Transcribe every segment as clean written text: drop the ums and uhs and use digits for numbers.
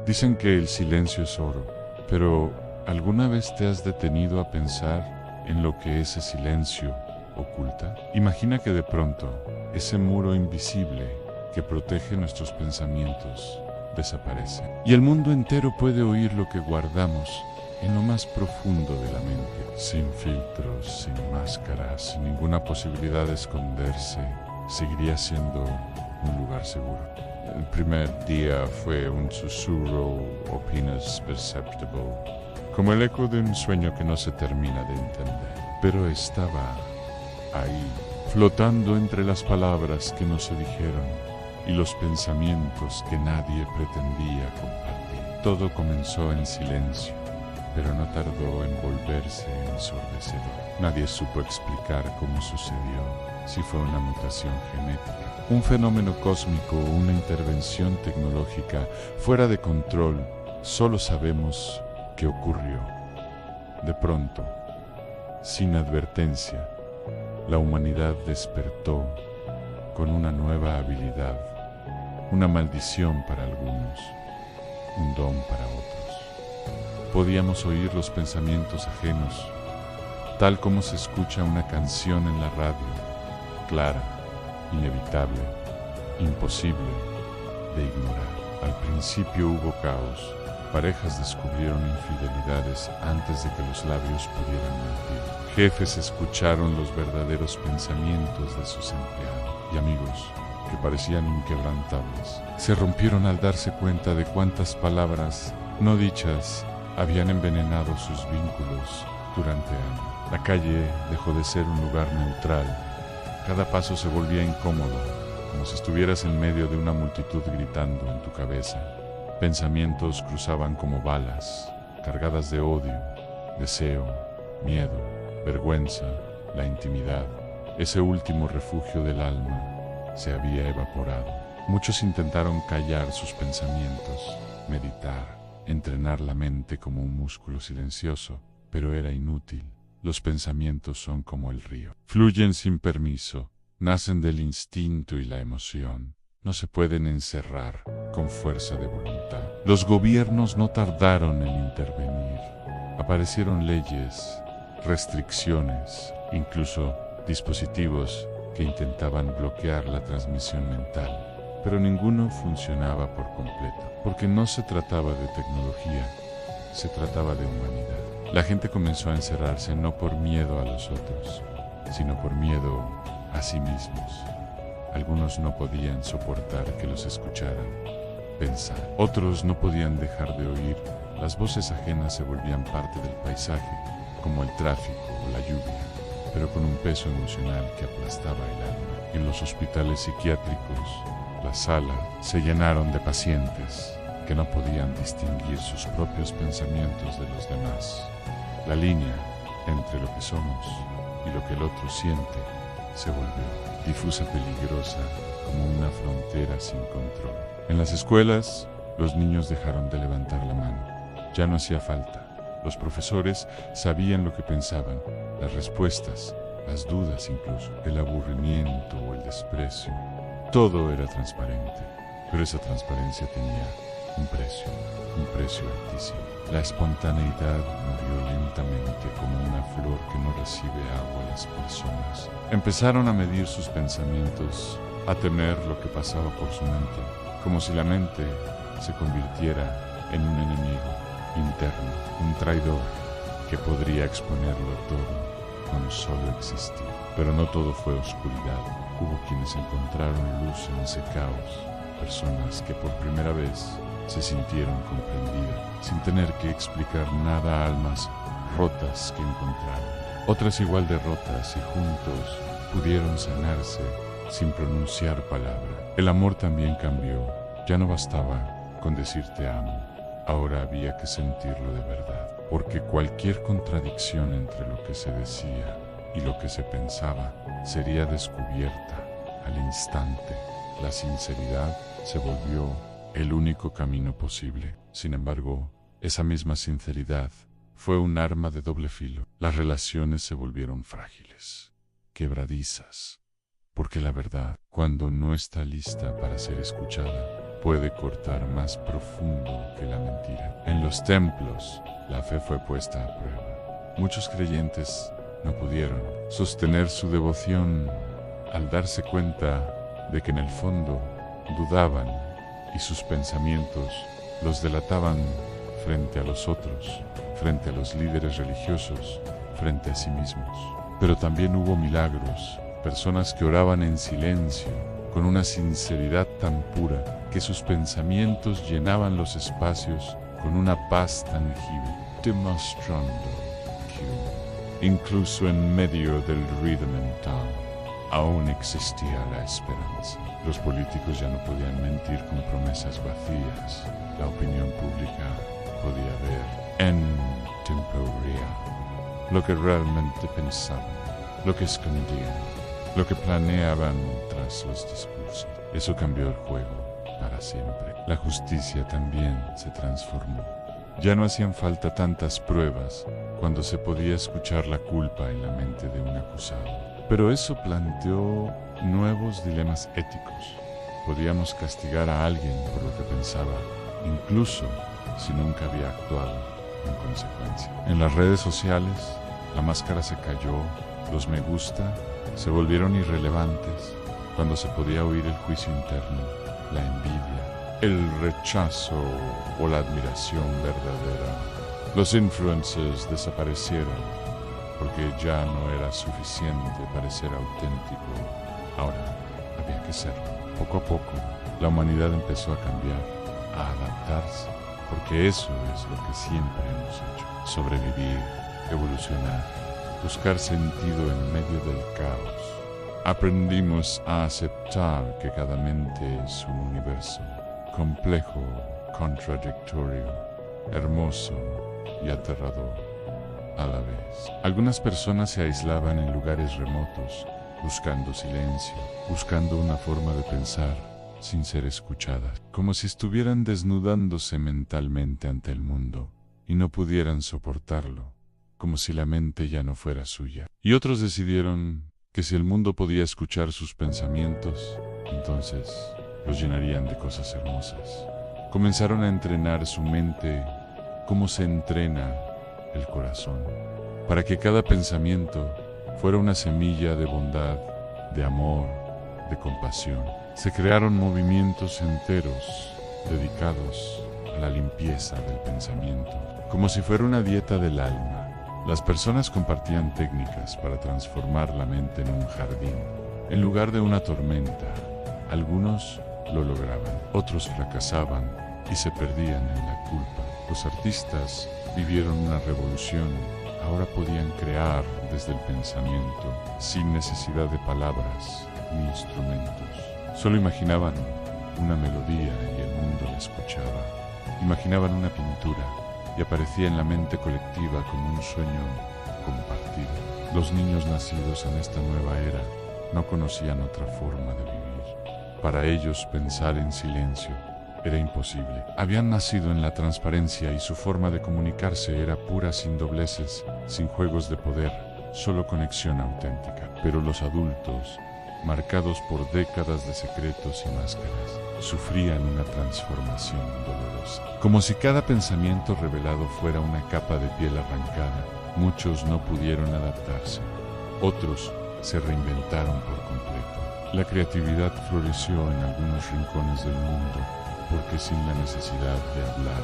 Dicen que el silencio es oro, pero ¿alguna vez te has detenido a pensar en lo que ese silencio oculta? Imagina que de pronto ese muro invisible que protege nuestros pensamientos desaparece y el mundo entero puede oír lo que guardamos en lo más profundo de la mente, sin filtros, sin máscaras, sin ninguna posibilidad de esconderse. Seguiría siendo un lugar seguro. El primer día fue un susurro apenas perceptible, como el eco de un sueño que no se termina de entender. Pero estaba ahí, flotando entre las palabras que no se dijeron y los pensamientos que nadie pretendía compartir. Todo comenzó en silencio, pero no tardó en volverse ensordecedor. Nadie supo explicar cómo sucedió, si fue una mutación genética, un fenómeno cósmico o una intervención tecnológica fuera de control. Solo sabemos que ocurrió. De pronto, sin advertencia, la humanidad despertó con una nueva habilidad, una maldición para algunos, un don para otros. Podíamos oír los pensamientos ajenos, tal como se escucha una canción en la radio, clara, inevitable, imposible de ignorar. Al principio hubo caos. Parejas descubrieron infidelidades antes de que los labios pudieran mentir. Jefes escucharon los verdaderos pensamientos de sus empleados. Y amigos, que parecían inquebrantables, se rompieron al darse cuenta de cuántas palabras no dichas habían envenenado sus vínculos durante años. La calle dejó de ser un lugar neutral. Cada paso se volvía incómodo, como si estuvieras en medio de una multitud gritando en tu cabeza. Pensamientos cruzaban como balas, cargadas de odio, deseo, miedo, vergüenza, la intimidad. Ese último refugio del alma se había evaporado. Muchos intentaron callar sus pensamientos, meditar, entrenar la mente como un músculo silencioso, pero era inútil. Los pensamientos son como el río. Fluyen sin permiso, nacen del instinto y la emoción. No se pueden encerrar con fuerza de voluntad. Los gobiernos no tardaron en intervenir. Aparecieron leyes, restricciones, incluso dispositivos que intentaban bloquear la transmisión mental. Pero ninguno funcionaba por completo, porque no se trataba de tecnología, se trataba de humanidad. La gente comenzó a encerrarse no por miedo a los otros, sino por miedo a sí mismos. Algunos no podían soportar que los escucharan pensar. Otros no podían dejar de oír. Las voces ajenas se volvían parte del paisaje, como el tráfico o la lluvia, pero con un peso emocional que aplastaba el alma. En los hospitales psiquiátricos, las salas se llenaron de pacientes que no podían distinguir sus propios pensamientos de los demás. La línea entre lo que somos y lo que el otro siente se volvió difusa, peligrosa, como una frontera sin control. En las escuelas, los niños dejaron de levantar la mano. Ya no hacía falta. Los profesores sabían lo que pensaban, las respuestas, las dudas incluso, el aburrimiento o el desprecio. Todo era transparente, pero esa transparencia tenía un precio altísimo. La espontaneidad murió lentamente como una flor que no recibe agua. Las personas empezaron a medir sus pensamientos, a temer lo que pasaba por su mente, como si la mente se convirtiera en un enemigo interno, un traidor que podría exponerlo todo con solo existir. Pero no todo fue oscuridad. Hubo quienes encontraron luz en ese caos, personas que por primera vez se sintieron comprendidas, sin tener que explicar nada a almas rotas que encontraron. Otras igual de rotas y juntos pudieron sanarse sin pronunciar palabra. El amor también cambió. Ya no bastaba con decir te amo. Ahora había que sentirlo de verdad, porque cualquier contradicción entre lo que se decía y lo que se pensaba sería descubierta al instante. La sinceridad se volvió el único camino posible. Sin embargo, esa misma sinceridad fue un arma de doble filo. Las relaciones se volvieron frágiles, quebradizas, porque la verdad, cuando no está lista para ser escuchada, puede cortar más profundo que la mentira. En los templos, la fe fue puesta a prueba. Muchos creyentes no pudieron sostener su devoción al darse cuenta de que en el fondo dudaban y sus pensamientos los delataban frente a los otros, frente a los líderes religiosos, frente a sí mismos. Pero también hubo milagros, personas que oraban en silencio, con una sinceridad tan pura que sus pensamientos llenaban los espacios con una paz tangible, demostrando que, incluso en medio del ruido mental, aún existía la esperanza. Los políticos ya no podían mentir con promesas vacías. La opinión pública podía ver en tiempo real lo que realmente pensaban, lo que escondían, lo que planeaban tras los discursos. Eso cambió el juego para siempre. La justicia también se transformó. Ya no hacían falta tantas pruebas cuando se podía escuchar la culpa en la mente de un acusado. Pero eso planteó nuevos dilemas éticos. Podíamos castigar a alguien por lo que pensaba, incluso si nunca había actuado en consecuencia. En las redes sociales, la máscara se cayó, los me gusta se volvieron irrelevantes cuando se podía oír el juicio interno, la envidia, el rechazo o la admiración verdadera. Los influencers desaparecieron porque ya no era suficiente parecer auténtico. Ahora había que serlo. Poco a poco, la humanidad empezó a cambiar, a adaptarse, porque eso es lo que siempre hemos hecho. Sobrevivir, evolucionar, buscar sentido en medio del caos. Aprendimos a aceptar que cada mente es un universo, complejo, contradictorio, hermoso y aterrador a la vez. Algunas personas se aislaban en lugares remotos, buscando silencio, buscando una forma de pensar sin ser escuchadas, como si estuvieran desnudándose mentalmente ante el mundo y no pudieran soportarlo, como si la mente ya no fuera suya. Y otros decidieron que si el mundo podía escuchar sus pensamientos, entonces los llenarían de cosas hermosas. Comenzaron a entrenar su mente como se entrena el corazón, para que cada pensamiento fuera una semilla de bondad, de amor, de compasión. Se crearon movimientos enteros dedicados a la limpieza del pensamiento, como si fuera una dieta del alma. Las personas compartían técnicas para transformar la mente en un jardín, en lugar de una tormenta. Algunos lo lograban, otros fracasaban y se perdían en la culpa. Los artistas vivieron una revolución. Ahora podían crear desde el pensamiento, sin necesidad de palabras ni instrumentos. Solo imaginaban una melodía y el mundo la escuchaba. Imaginaban una pintura y aparecía en la mente colectiva como un sueño compartido. Los niños nacidos en esta nueva era no conocían otra forma de vivir. Para ellos pensar en silencio era imposible. Habían nacido en la transparencia y su forma de comunicarse era pura, sin dobleces, sin juegos de poder, solo conexión auténtica. Pero los adultos, marcados por décadas de secretos y máscaras, sufrían una transformación dolorosa. Como si cada pensamiento revelado fuera una capa de piel arrancada, muchos no pudieron adaptarse. Otros se reinventaron por completo. La creatividad floreció en algunos rincones del mundo, porque sin la necesidad de hablar,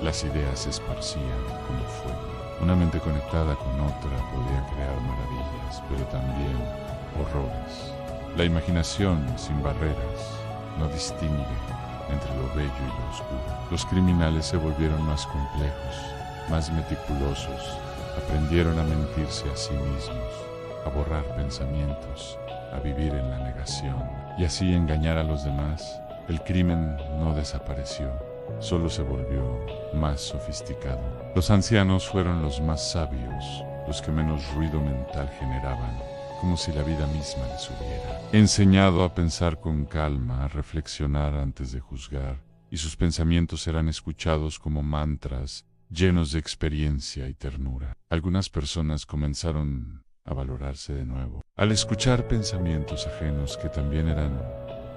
las ideas se esparcían como fuego. Una mente conectada con otra podía crear maravillas, pero también horrores. La imaginación sin barreras no distingue entre lo bello y lo oscuro. Los criminales se volvieron más complejos, más meticulosos, aprendieron a mentirse a sí mismos, a borrar pensamientos, a vivir en la negación y así engañar a los demás. El crimen no desapareció, solo se volvió más sofisticado. Los ancianos fueron los más sabios, los que menos ruido mental generaban, como si la vida misma les hubiera enseñado a pensar con calma, a reflexionar antes de juzgar, y sus pensamientos eran escuchados como mantras llenos de experiencia y ternura. Algunas personas comenzaron a valorarse de nuevo, al escuchar pensamientos ajenos que también eran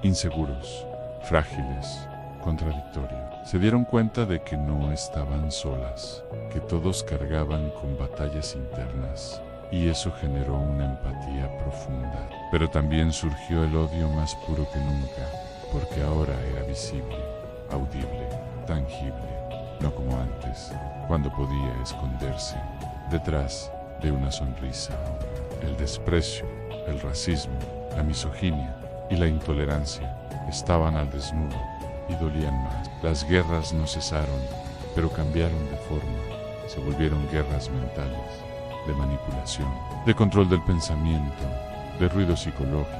inseguros, frágiles, contradictorio. Se dieron cuenta de que no estaban solas, que todos cargaban con batallas internas, y eso generó una empatía profunda. Pero también surgió el odio más puro que nunca, porque ahora era visible, audible, tangible, no como antes, cuando podía esconderse detrás de una sonrisa. El desprecio, el racismo, la misoginia y la intolerancia estaban al desnudo y dolían más. Las guerras no cesaron, pero cambiaron de forma. Se volvieron guerras mentales, de manipulación, de control del pensamiento, de ruido psicológico.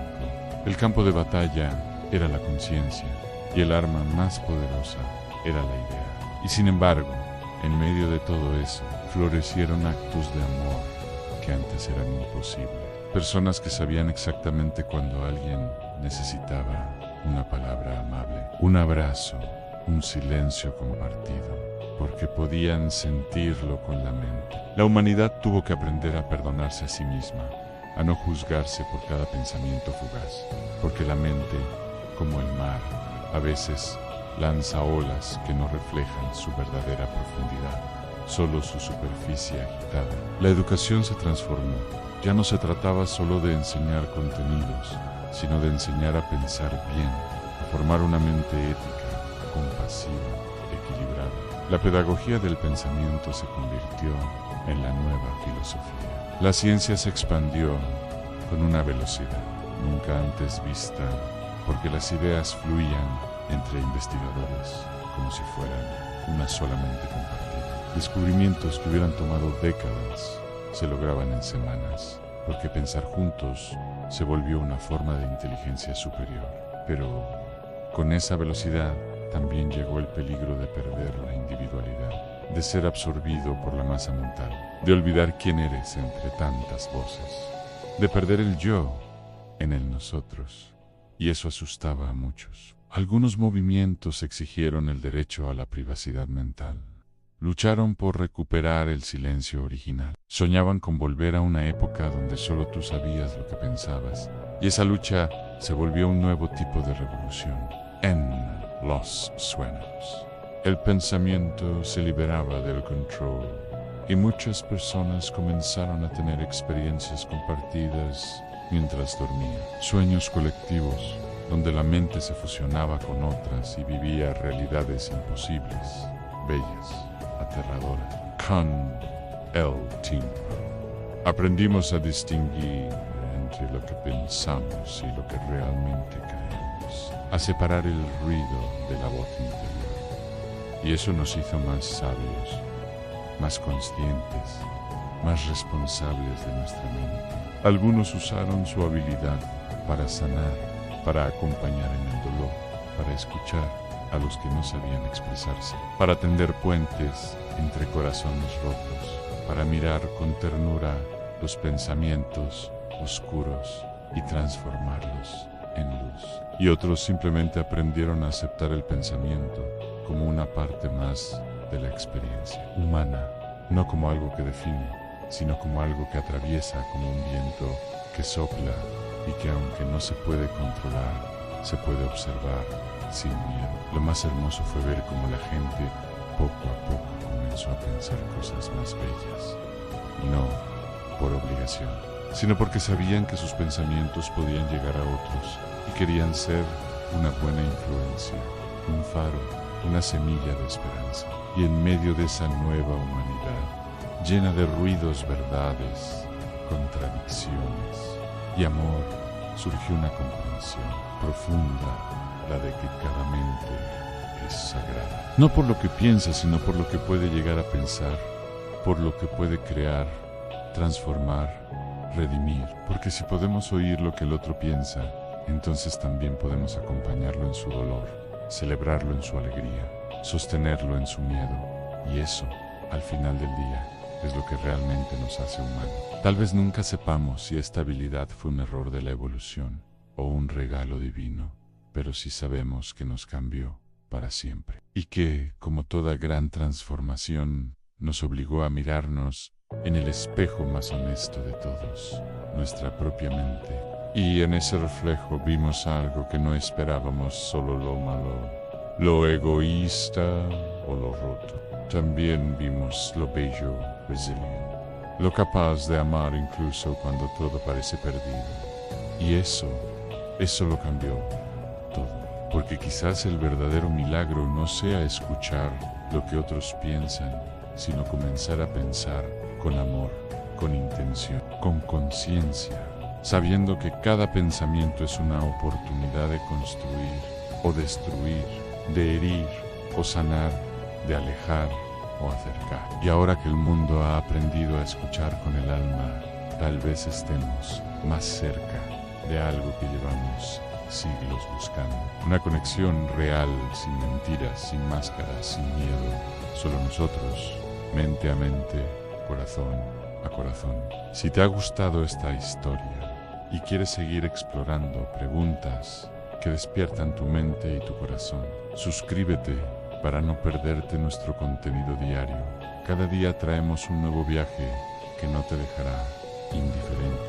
El campo de batalla era la conciencia y el arma más poderosa era la idea. Y sin embargo, en medio de todo eso, florecieron actos de amor que antes eran imposibles. Personas que sabían exactamente cuando alguien necesitaba una palabra amable, un abrazo, un silencio compartido, porque podían sentirlo con la mente. La humanidad tuvo que aprender a perdonarse a sí misma, a no juzgarse por cada pensamiento fugaz, porque la mente, como el mar, a veces lanza olas que no reflejan su verdadera profundidad, solo su superficie agitada. La educación se transformó. Ya no se trataba solo de enseñar contenidos, sino de enseñar a pensar bien, a formar una mente ética, compasiva, equilibrada. La pedagogía del pensamiento se convirtió en la nueva filosofía. La ciencia se expandió con una velocidad nunca antes vista, porque las ideas fluían entre investigadores como si fueran una sola mente compartida. Descubrimientos que hubieran tomado décadas se lograban en semanas, porque pensar juntos se volvió una forma de inteligencia superior. Pero con esa velocidad también llegó el peligro de perder la individualidad, de ser absorbido por la masa mental, de olvidar quién eres entre tantas voces, de perder el yo en el nosotros. Y eso asustaba a muchos. Algunos movimientos exigieron el derecho a la privacidad mental. Lucharon por recuperar el silencio original. Soñaban con volver a una época donde solo tú sabías lo que pensabas. Y esa lucha se volvió un nuevo tipo de revolución. En los sueños, el pensamiento se liberaba del control y muchas personas comenzaron a tener experiencias compartidas mientras dormían. Sueños colectivos donde la mente se fusionaba con otras y vivía realidades imposibles, bellas, aterradoras. Con el tiempo, aprendimos a distinguir entre lo que pensamos y lo que realmente creemos, a separar el ruido de la voz interior. Y eso nos hizo más sabios, más conscientes, más responsables de nuestra mente. Algunos usaron su habilidad para sanar, para acompañar en el dolor, para escuchar a los que no sabían expresarse, para tender puentes entre corazones rotos, para mirar con ternura los pensamientos oscuros y transformarlos en luz. Y otros simplemente aprendieron a aceptar el pensamiento como una parte más de la experiencia humana, no como algo que define, sino como algo que atraviesa, como un viento que sopla y que aunque no se puede controlar, se puede observar sin miedo. Lo más hermoso fue ver cómo la gente poco a poco comenzó a pensar cosas más bellas, no por obligación, sino porque sabían que sus pensamientos podían llegar a otros y querían ser una buena influencia, un faro, una semilla de esperanza. Y en medio de esa nueva humanidad, llena de ruidos, verdades, contradicciones y amor, surgió una comprensión profunda, la de que cada mente es sagrada. No por lo que piensa, sino por lo que puede llegar a pensar, por lo que puede crear, transformar, redimir. Porque si podemos oír lo que el otro piensa, entonces también podemos acompañarlo en su dolor, celebrarlo en su alegría, sostenerlo en su miedo. Y eso, al final del día, es lo que realmente nos hace humanos. Tal vez nunca sepamos si esta habilidad fue un error de la evolución o un regalo divino, pero sí sabemos que nos cambió para siempre. Y que, como toda gran transformación, nos obligó a mirarnos en el espejo más honesto de todos, nuestra propia mente. Y en ese reflejo vimos algo que no esperábamos, solo lo malo, lo egoísta o lo roto. También vimos lo bello, resilient, lo capaz de amar incluso cuando todo parece perdido. Y eso lo cambió todo. Porque quizás el verdadero milagro no sea escuchar lo que otros piensan, sino comenzar a pensar con amor, con intención, con conciencia, sabiendo que cada pensamiento es una oportunidad de construir o destruir, de herir o sanar, de alejar o acercar. Y ahora que el mundo ha aprendido a escuchar con el alma, tal vez estemos más cerca de algo que llevamos siglos buscando. Una conexión real, sin mentiras, sin máscaras, sin miedo. Solo nosotros, mente a mente, corazón a corazón. Si te ha gustado esta historia y quieres seguir explorando preguntas que despiertan tu mente y tu corazón, suscríbete para no perderte nuestro contenido diario. Cada día traemos un nuevo viaje que no te dejará indiferente.